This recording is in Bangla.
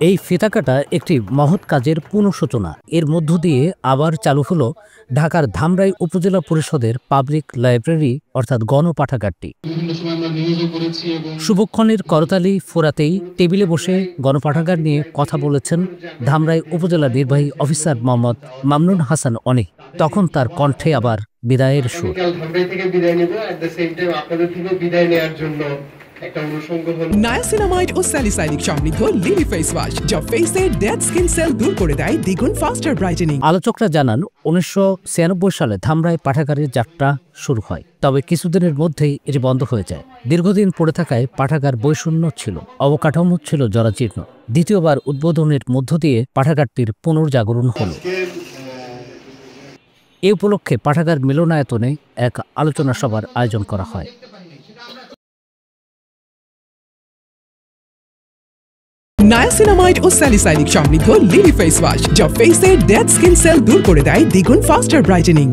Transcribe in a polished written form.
এই ফিতাকাটা একটি মহৎ কাজের পুনঃসূচনা। এর মধ্য দিয়ে আবার চালু হলো ঢাকার ধামরাই উপজেলা পরিষদের পাবলিক লাইব্রেরি অর্থাৎ গণপাঠাগারটি। শুভক্ষণের করতালি ফোরাতেই টেবিলে বসে গণপাঠাগার নিয়ে কথা বলেছেন ধামরাই উপজেলা নির্বাহী অফিসার মোহাম্মদ মামনুন হাসান অনি। তখন তার কণ্ঠে আবার বিদায়ের সুর। নায়াসিনামাইড ও স্যালিসাইলিক সমৃদ্ধ লিলি ফেস ওয়াশ যা ফেসের ডেড স্কিন সেল দূর করে দেয় দ্বিগুণ ফাস্টার ব্রাইটেনিং। আলোচকরা জানান 1996 সালে ধামরাই পাঠাগারের যাত্রা শুরু হয়, তবে কিছুদিনের মধ্যেই এটি বন্ধ হয়ে যায়। দীর্ঘদিন পড়ে থাকায় পাঠাগার বৈষণ্য ছিল, অবকাঠামো ছিল জরাজীর্ণ। দ্বিতীয়বার উদ্বোধনের মধ্য দিয়ে পাঠাগারটির পুনর্জাগরণ হলো। এ উপলক্ষে পাঠাগার মিলনায়তনে এক আলোচনা সভার আয়োজন করা হয়। নায়াসিনামাইড ও স্যালিসাইলিক সমৃদ্ধ লিলি ফেস ওয়াশ যা ফেসের ডেড স্কিন সেল দূর করে দেয় দ্বিগুণ ফাস্টার ব্রাইটেনিং।